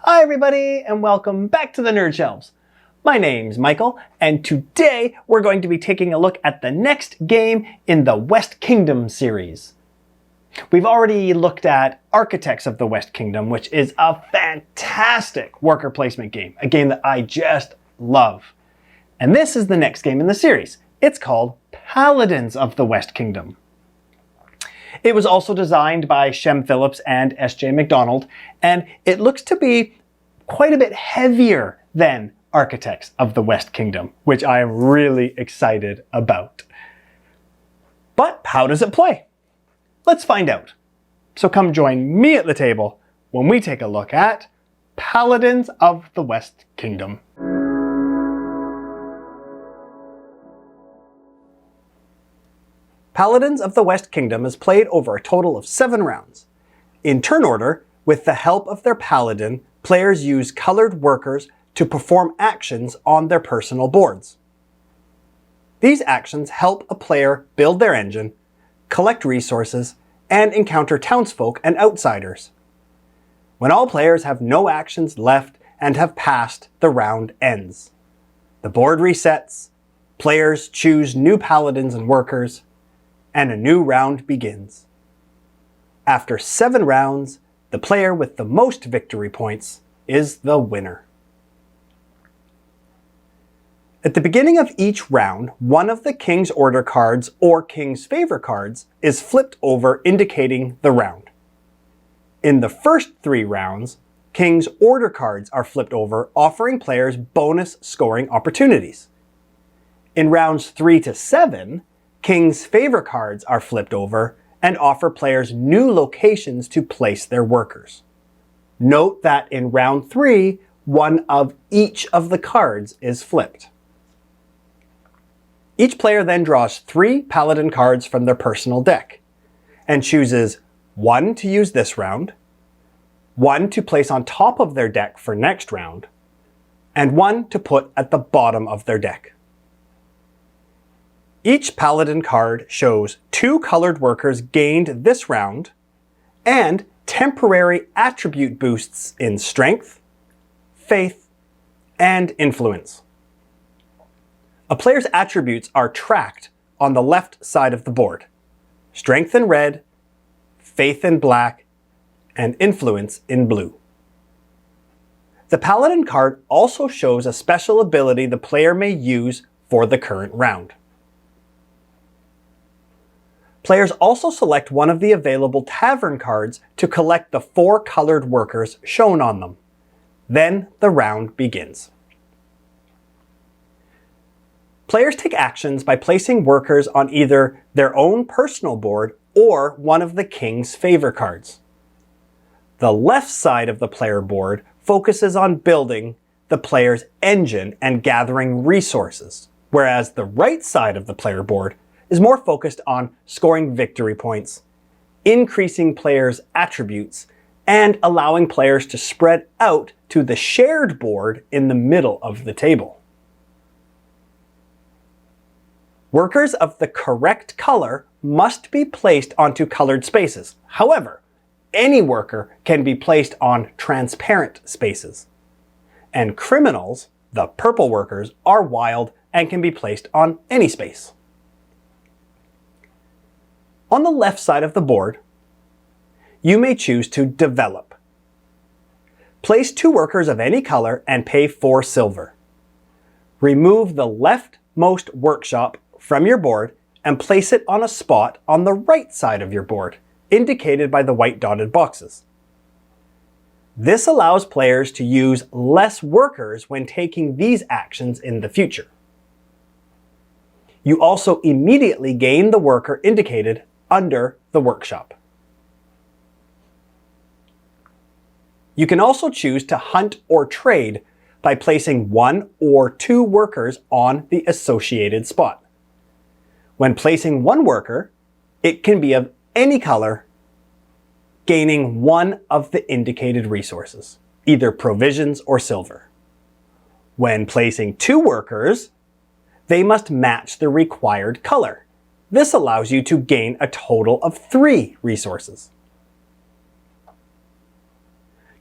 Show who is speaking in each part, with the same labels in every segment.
Speaker 1: Hi everybody and welcome back to the Nerd Shelves. My name's Michael and today we're going to be taking a look at the next game in the West Kingdom series. We've already looked at Architects of the West Kingdom, which is a fantastic worker placement game, a game that I just love. And this is the next game in the series. It's called Paladins of the West Kingdom. It was also designed by Shem, Phillips and MacDonald, and it looks to be quite a bit heavier than Architects of the West Kingdom, which I am really excited about. But how does it play? Let's find out. So come join me at the table when we take a look at Paladins of the West Kingdom. Paladins of the West Kingdom is played over a total of 7 rounds. In turn order, with the help of their paladin, players use colored workers to perform actions on their personal boards. These actions help a player build their engine, collect resources, and encounter townsfolk and outsiders. When all players have no actions left and have passed, the round ends. The board resets, players choose new paladins and workers, and a new round begins. After 7 rounds, the player with the most victory points is the winner. At the beginning of each round, one of the King's Order cards or King's Favor cards is flipped over, indicating the round. In the first 3 rounds, King's Order cards are flipped over, offering players bonus scoring opportunities. In rounds 3 to 7, King's Favor cards are flipped over and offer players new locations to place their workers. Note that in round 3, one of each of the cards is flipped. Each player then draws 3 paladin cards from their personal deck and chooses 1 to use this round, 1 to place on top of their deck for next round, and 1 to put at the bottom of their deck. Each paladin card shows 2 colored workers gained this round and temporary attribute boosts in strength, faith, and influence. A player's attributes are tracked on the left side of the board: strength in red, faith in black, and influence in blue. The paladin card also shows a special ability the player may use for the current round. Players also select one of the available tavern cards to collect the 4 colored workers shown on them. Then the round begins. Players take actions by placing workers on either their own personal board or one of the King's Favor cards. The left side of the player board focuses on building the player's engine and gathering resources, whereas the right side of the player board is more focused on scoring victory points, increasing players' attributes, and allowing players to spread out to the shared board in the middle of the table. Workers of the correct color must be placed onto colored spaces. However, any worker can be placed on transparent spaces. And criminals, the purple workers, are wild and can be placed on any space. On the left side of the board, you may choose to develop. Place 2 workers of any color and pay 4 silver. Remove the leftmost workshop from your board and place it on a spot on the right side of your board, indicated by the white dotted boxes. This allows players to use less workers when taking these actions in the future. You also immediately gain the worker indicated under the workshop. You can also choose to hunt or trade by placing 1 or 2 workers on the associated spot. When placing 1 worker, it can be of any color, gaining 1 of the indicated resources, either provisions or silver. When placing 2 workers, they must match the required color. This allows you to gain a total of 3 resources.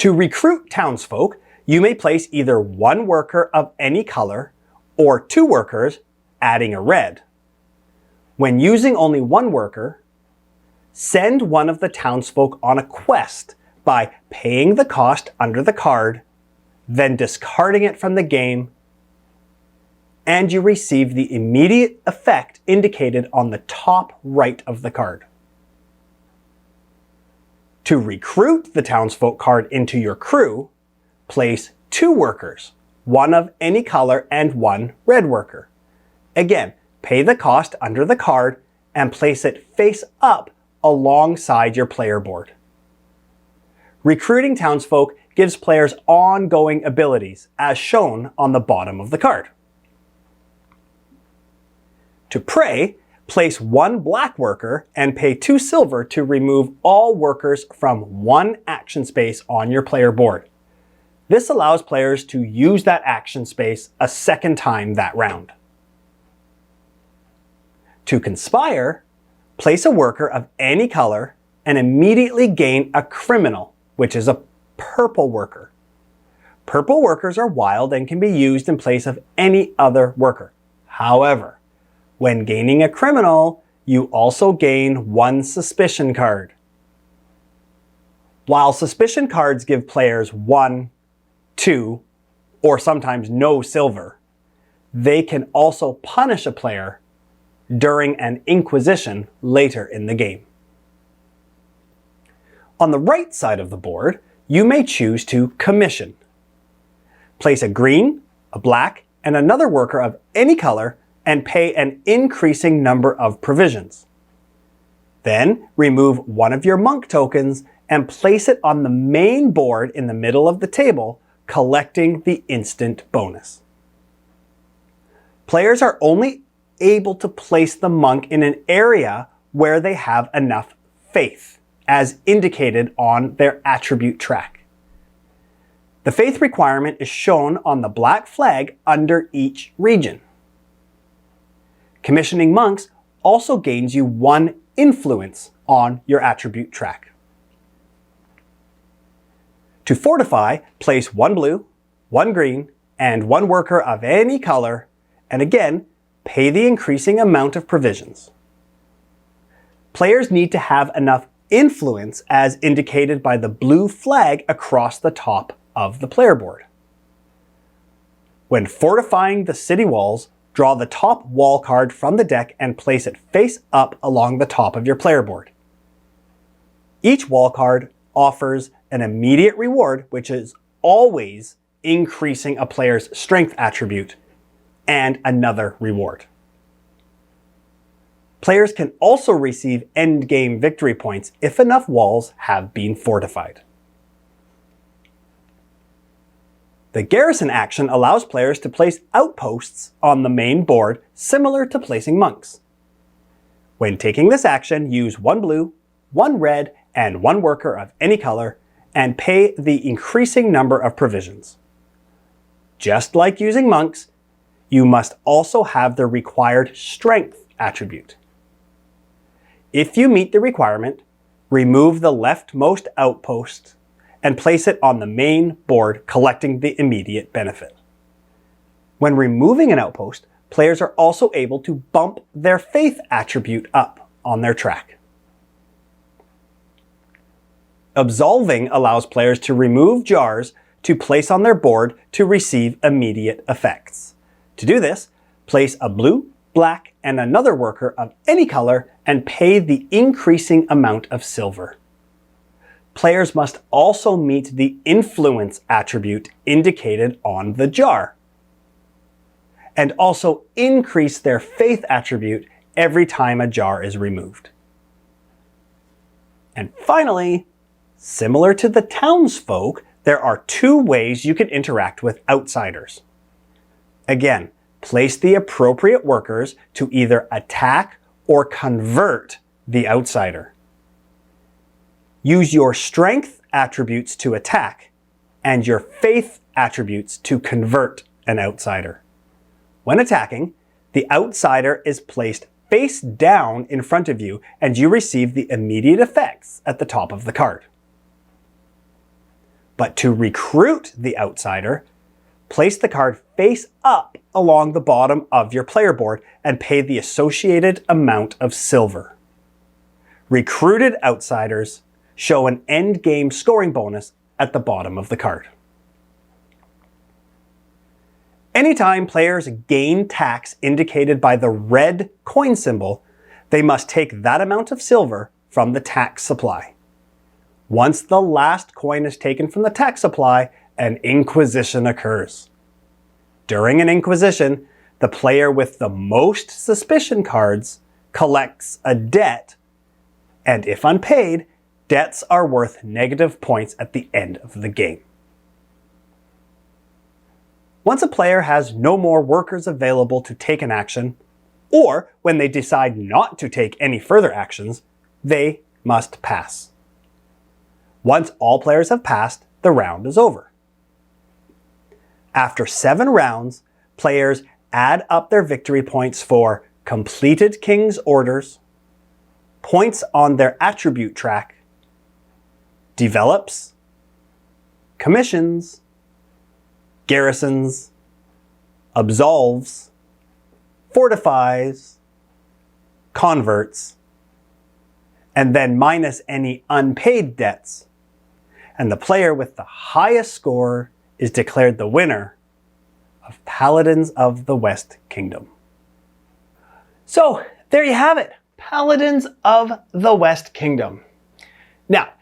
Speaker 1: To recruit townsfolk, you may place either one worker of any color or two workers, adding a red. When using only one worker, send one of the townsfolk on a quest by paying the cost under the card, then discarding it from the game, and you receive the immediate effect indicated on the top right of the card. To recruit the townsfolk card into your crew, place two workers, one of any color and one red worker. Again, pay the cost under the card and place it face up alongside your player board. Recruiting townsfolk gives players ongoing abilities, as shown on the bottom of the card. To pray, place one black worker and pay 2 silver to remove all workers from one action space on your player board. This allows players to use that action space a second time that round. To conspire, place a worker of any color and immediately gain a criminal, which is a purple worker. Purple workers are wild and can be used in place of any other worker. However, when gaining a criminal, you also gain 1 suspicion card. While suspicion cards give players 1, 2, or sometimes no silver, they can also punish a player during an inquisition later in the game. On the right side of the board, you may choose to commission. Place a green, a black, and another worker of any color and pay an increasing number of provisions. Then remove one of your monk tokens and place it on the main board in the middle of the table, collecting the instant bonus. Players are only able to place the monk in an area where they have enough faith, as indicated on their attribute track. The faith requirement is shown on the black flag under each region. Commissioning monks also gains you 1 influence on your attribute track. To fortify, place 1 blue, 1 green, and 1 worker of any color, and again, pay the increasing amount of provisions. Players need to have enough influence as indicated by the blue flag across the top of the player board. When fortifying the city walls, draw the top wall card from the deck and place it face up along the top of your player board. Each wall card offers an immediate reward, which is always increasing a player's strength attribute, and another reward. Players can also receive endgame victory points if enough walls have been fortified. The garrison action allows players to place outposts on the main board, similar to placing monks. When taking this action, use 1 blue, 1 red, and 1 worker of any color, and pay the increasing number of provisions. Just like using monks, you must also have the required strength attribute. If you meet the requirement, remove the leftmost outpost and place it on the main board, collecting the immediate benefit. When removing an outpost, players are also able to bump their faith attribute up on their track. Absolving allows players to remove jars to place on their board to receive immediate effects. To do this, place a blue, black, and another worker of any color and pay the increasing amount of silver. Players must also meet the influence attribute indicated on the jar, and also increase their faith attribute every time a jar is removed. And finally, similar to the townsfolk, there are 2 ways you can interact with outsiders. Again, place the appropriate workers to either attack or convert the outsider. Use your strength attributes to attack and your faith attributes to convert an outsider. When attacking, the outsider is placed face down in front of you and you receive the immediate effects at the top of the card. But to recruit the outsider, place the card face up along the bottom of your player board and pay the associated amount of silver. Recruited outsiders show an end game scoring bonus at the bottom of the card. Anytime players gain tax indicated by the red coin symbol, they must take that amount of silver from the tax supply. Once the last coin is taken from the tax supply, an inquisition occurs. During an inquisition, the player with the most suspicion cards collects a debt, and if unpaid, debts are worth negative points at the end of the game. Once a player has no more workers available to take an action, or when they decide not to take any further actions, they must pass. Once all players have passed, the round is over. After 7 rounds, players add up their victory points for completed king's orders, points on their attribute track, develops, commissions, garrisons, absolves, fortifies, converts, and then minus any unpaid debts. And the player with the highest score is declared the winner of Paladins of the West Kingdom. So there you have it, Paladins of the West Kingdom. Now,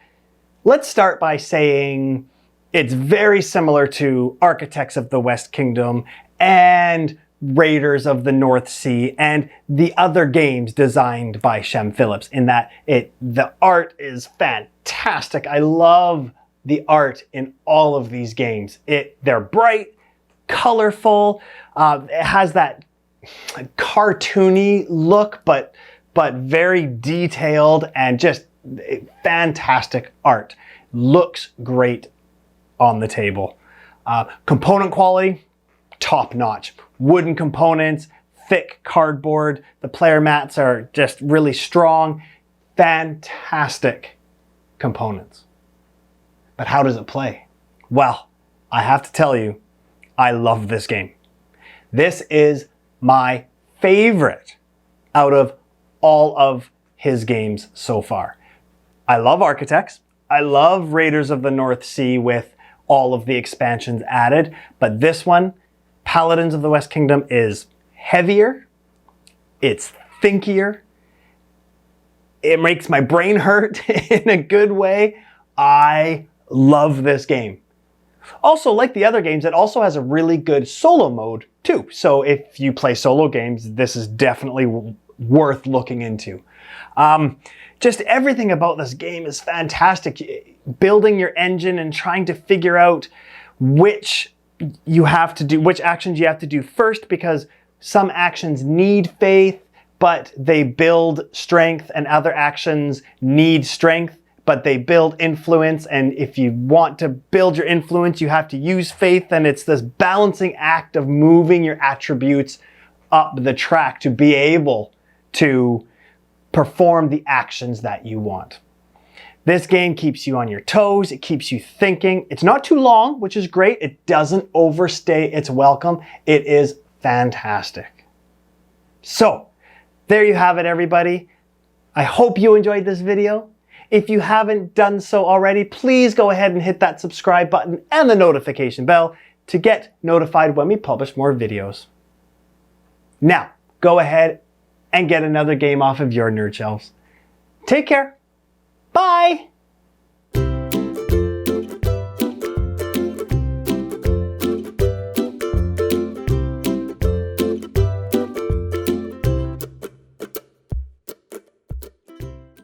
Speaker 1: let's start by saying it's very similar to Architects of the West Kingdom and Raiders of the North Sea and the other games designed by Shem Phillips, in that the art is fantastic. I love the art in all of these games. They're bright, colorful, it has that cartoony look, but very detailed and just fantastic art. Looks great on the table. Component quality, top notch. Wooden components, thick cardboard. The player mats are just really strong. Fantastic components. But how does it play? Well, I have to tell you, I love this game. This is my favorite out of all of his games so far. I love Architects. I love Raiders of the North Sea with all of the expansions added, but this one, Paladins of the West Kingdom, is heavier, it's thinkier, it makes my brain hurt in a good way. I love this game. Also, like the other games, it also has a really good solo mode too. So if you play solo games, this is definitely worth looking into. Just everything about this game is fantastic. Building your engine and trying to figure out which actions you have to do first, because some actions need faith, but they build strength, and other actions need strength, but they build influence. And if you want to build your influence, you have to use faith. And it's this balancing act of moving your attributes up the track to be able to perform the actions that you want. This game keeps you on your toes. It keeps you thinking. It's not too long, which is great. It doesn't overstay its welcome. It is fantastic. So there you have it, everybody. I hope you enjoyed this video. If you haven't done so already, please go ahead and hit that subscribe button and the notification bell to get notified when we publish more videos. Now, go ahead and get another game off of your nerd shelves. Take care. Bye.